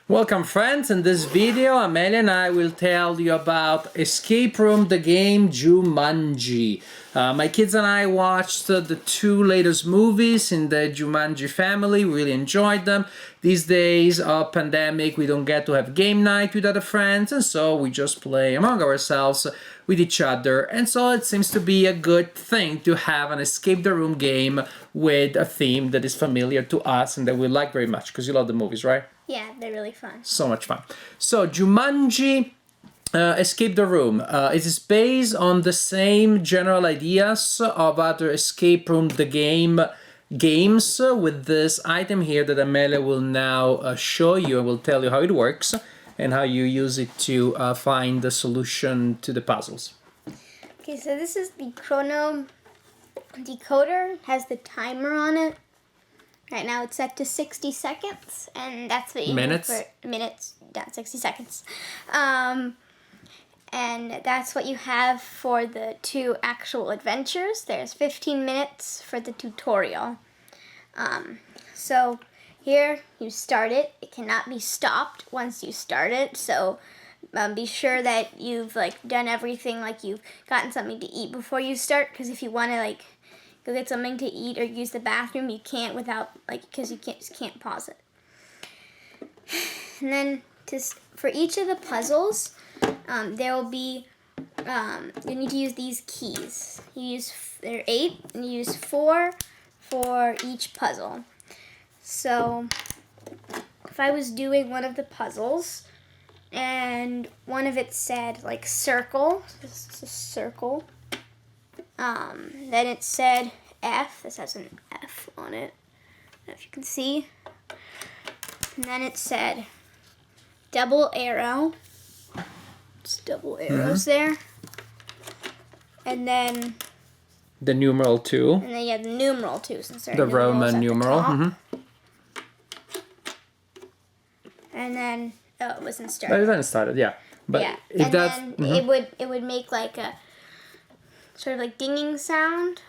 Welcome friends, in this video Amelia and I will tell you about Escape Room, the game Jumanji. My kids and I watched the two latest movies in the Jumanji family, really enjoyed them. These days of pandemic we don't get to have game night with other friends, and so we just play among ourselves with each other, and so it seems to be a good thing to have an escape the room game with a theme that is familiar to us and that we like very much, because you love the movies, right? Yeah, they're really fun. So much fun. So Jumanji Escape the Room. It is based on the same general ideas of other Escape Room the game games, with this item here that Amelia will now show you and will tell you how it works and how you use it to find the solution to the puzzles. Okay, so this is the Chrono Decoder. It has the timer on it. Right now it's set to 60 seconds, and that's what you Minutes? need for minutes. Yeah, 60 seconds. And that's what you have for the two actual adventures. There's 15 minutes for the tutorial. So here you start it. It cannot be stopped once you start it. So be sure that you've done everything, you've gotten something to eat before you start. Because if you want to go get something to eat or use the bathroom, you can't without, because you just can't pause it. And then for each of the puzzles, there will be, you need to use these keys. There are 8, and you use 4 for each puzzle. So if I was doing one of the puzzles, and one of it said, circle, this is a circle, then it said F. This has an F on it, if you can see. And then it said double arrow. It's double arrows there. And then The numeral 2. And then you have the numeral 2, since there are The numerals Roman at the numeral. top. And then it wasn't But started. it hasn't started, yeah. But yeah. if And that's then it would make a sort of dinging sound.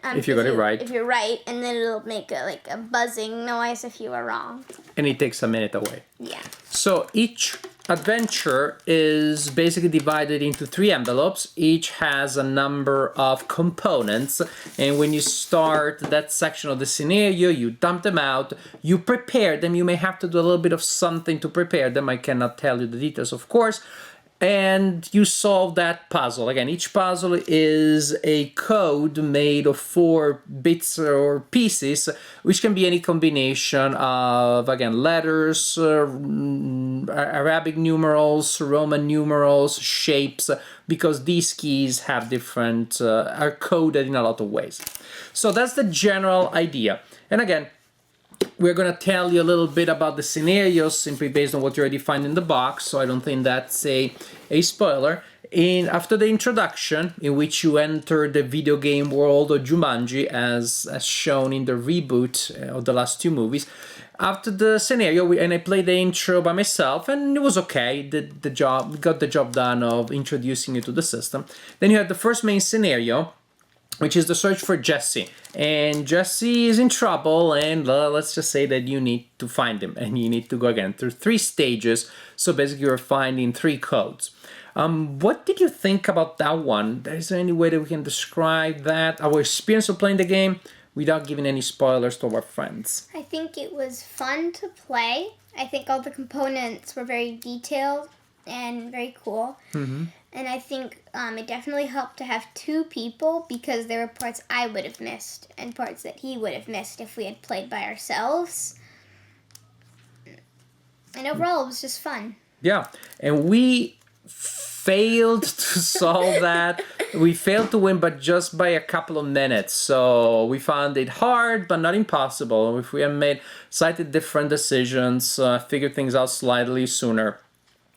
If you got it right. If you're right, and then it'll make a buzzing noise if you are wrong. and it takes a minute away. Yeah. So each adventure is basically divided into 3 envelopes. Each has a number of components, and when you start that section of the scenario, you dump them out, you prepare them. You may have to do a little bit of something to prepare them. I cannot tell you the details, of course. And you solve that puzzle. Again, each puzzle is a code made of 4 bits or pieces, which can be any combination of, again, letters, Arabic numerals, Roman numerals, shapes, because these keys have different, are coded in a lot of ways. So that's the general idea. And again, we're going to tell you a little bit about the scenarios simply based on what you already find in the box, so I don't think that's a spoiler. After the introduction, in which you enter the video game world of Jumanji, as shown in the reboot of the last 2 movies, after the scenario, and I played the intro by myself, and it was okay, we got the job done of introducing you to the system. Then you have the first main scenario, which is the search for Jesse. And Jesse is in trouble, and let's just say that you need to find him, and you need to go again through 3 stages. So basically you're finding 3 codes. What did you think about that one? Is there any way that we can describe that, our experience of playing the game, without giving any spoilers to our friends? I think it was fun to play. I think all the components were very detailed and very cool. Mm-hmm. And I think it definitely helped to have 2 people, because there were parts I would have missed and parts that he would have missed if we had played by ourselves. And overall, it was just fun. Yeah, and we failed to solve that. We failed to win, but just by a couple of minutes. So we found it hard, but not impossible. If we had made slightly different decisions, figured things out slightly sooner,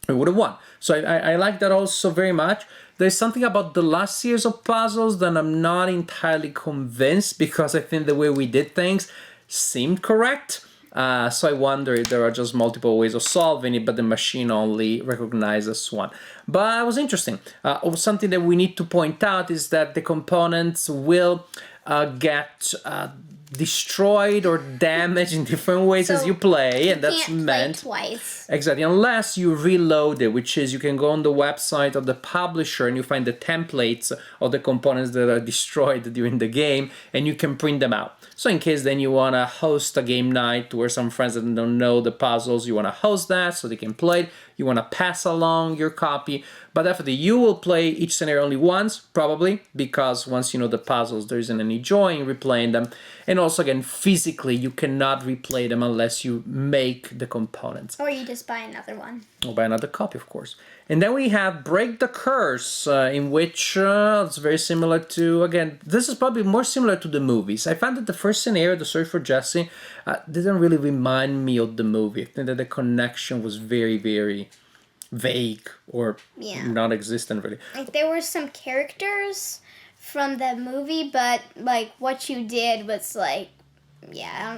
we would have won. So I like that also very much. There's something about the last series of puzzles that I'm not entirely convinced, because I think the way we did things seemed correct. So I wonder if there are just multiple ways of solving it, but the machine only recognizes one. But it was interesting. Something that we need to point out is that the components will get destroyed or damaged in different ways as you play, and that's meant twice. Exactly, unless you reload it, which is you can go on the website of the publisher and you find the templates of the components that are destroyed during the game, and you can print them out. So in case then you want to host a game night where some friends that don't know the puzzles, you want to host that so they can play it, you want to pass along your copy, but definitely you will play each scenario only once, probably, because once you know the puzzles, there isn't any joy in replaying them. And also, again, physically, you cannot replay them unless you make the components. Or you just buy another one. Or buy another copy, of course. And then we have Break the Curse, in which it's very similar to, again, this is probably more similar to the movies. I found that the first scenario, The Search for Jesse, didn't really remind me of the movie. I think that the connection was very, very vague or non-existent, really. Like, there were some characters from the movie, but, like, what you did was, like,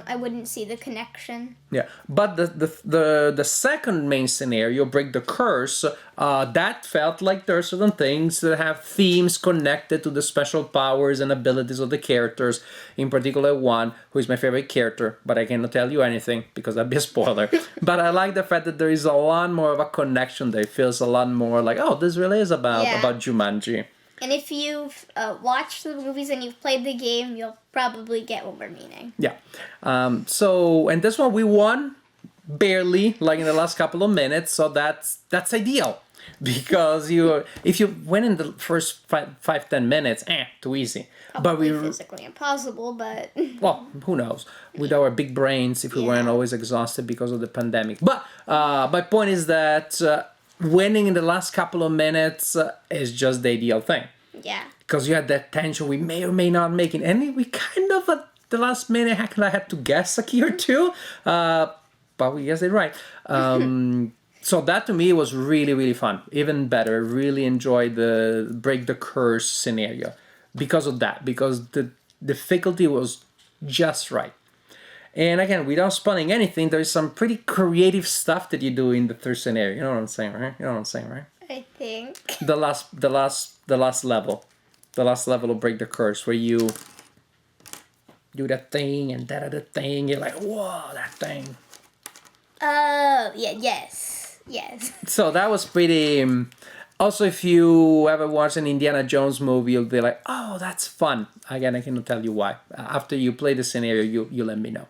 I wouldn't see the connection. Yeah, but the second main scenario, Break the Curse, that felt like there are certain things that have themes connected to the special powers and abilities of the characters. In particular, one who is my favorite character, but I cannot tell you anything because that'd be a spoiler. But I like the fact that there is a lot more of a connection there. It feels a lot more like, oh, this really is about Jumanji. And if you've watched the movies and you've played the game, you'll probably get what we're meaning. Yeah. And this one we won barely, like in the last couple of minutes. So that's ideal, because if you win in the first 5-10 minutes, too easy. Probably physically impossible, but well, who knows? With our big brains, if we weren't always exhausted because of the pandemic. But my point is that. Winning in the last couple of minutes is just the ideal thing. Yeah. Because you had that tension, we may or may not make it. And we kind of, at the last minute, I had to guess a key or two. But we guessed it right. So that to me was really, really fun. Even better. I really enjoyed the Break the Curse scenario. Because of that. Because the difficulty was just right. And again, without spoiling anything, there's some pretty creative stuff that you do in the third scenario. You know what I'm saying, right? I think The last level of Break the Curse, where you do that thing and that other thing. You're like, whoa, that thing. Oh, yes. So that was pretty. Also, if you ever watch an Indiana Jones movie, you'll be like, oh, that's fun. Again, I cannot tell you why. After you play the scenario, you let me know.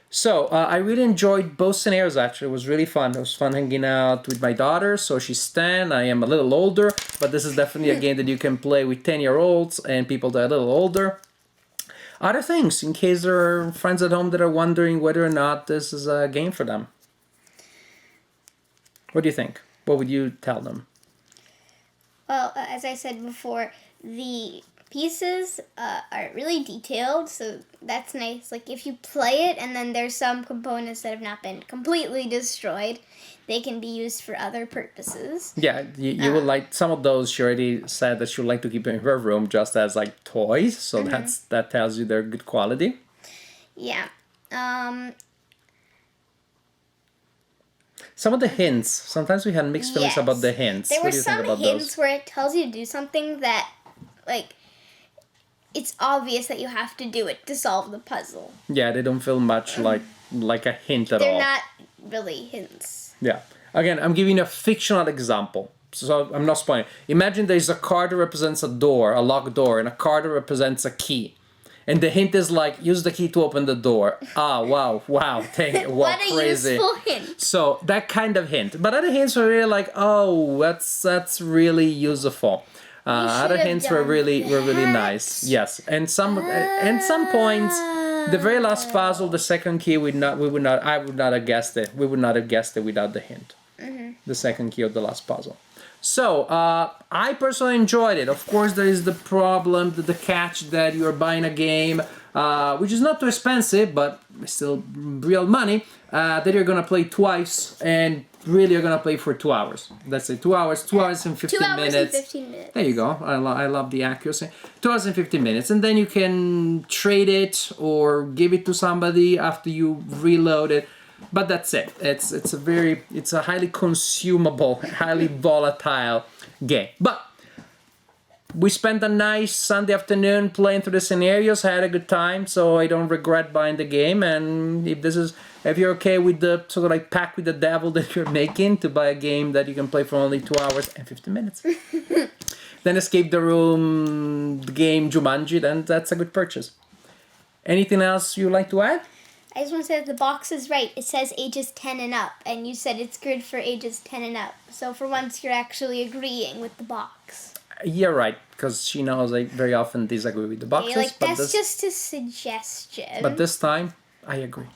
So, I really enjoyed both scenarios, actually. It was really fun. It was fun hanging out with my daughter. So she's 10. I am a little older. But this is definitely a game that you can play with 10-year-olds and people that are a little older. Other things, in case there are friends at home that are wondering whether or not this is a game for them. What do you think? What would you tell them? Well, as I said before, the pieces are really detailed, so that's nice. Like, if you play it and then there's some components that have not been completely destroyed, they can be used for other purposes. Yeah, you would like some of those. She already said that she would like to keep in her room just as like toys, so that tells you they're good quality. Yeah. Some of the hints, sometimes we had mixed feelings about the hints. There what were do you think some about hints those? where it tells you to do something that, like, it's obvious that you have to do it to solve the puzzle. Yeah, they don't feel much like a hint at all. They're not really hints. Yeah. Again, I'm giving a fictional example. So I'm not spoiling. Imagine there's a card that represents a door, a locked door, and a card that represents a key. And the hint is like, use the key to open the door. Wow, wow, What a crazy. useful hint. So that kind of hint. But other hints were really like, oh, that's really useful. Other hints were really nice. Yes, and some points, the very last puzzle, the second key, I would not have guessed it. We would not have guessed it without the hint. The second key of the last puzzle. So, I personally enjoyed it. Of course, there is the problem, the catch that you're buying a game, which is not too expensive, but still real money, that you're going to play twice, and really you're going to play for 2 hours. That's it, 2 hours, 2 hours and 15 minutes. 2 hours and 15 minutes. There you go. I love the accuracy. 2 hours and 15 minutes. And then you can trade it or give it to somebody after you reload it. But that's it. It's a highly consumable, highly volatile game. But we spent a nice Sunday afternoon playing through the scenarios. Had a good time, so I don't regret buying the game. And if you're okay with the sort of like Pact with the Devil that you're making, to buy a game that you can play for only 2 hours and 15 minutes, then Escape the Room, the game Jumanji, then that's a good purchase. Anything else you'd like to add? I just want to say that the box is right. It says ages 10 and up, and you said it's good for ages 10 and up. So for once, you're actually agreeing with the box. You're right, because she knows I very often disagree with the boxes. Okay, that's just a suggestion. But this time, I agree.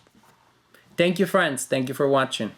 Thank you, friends. Thank you for watching.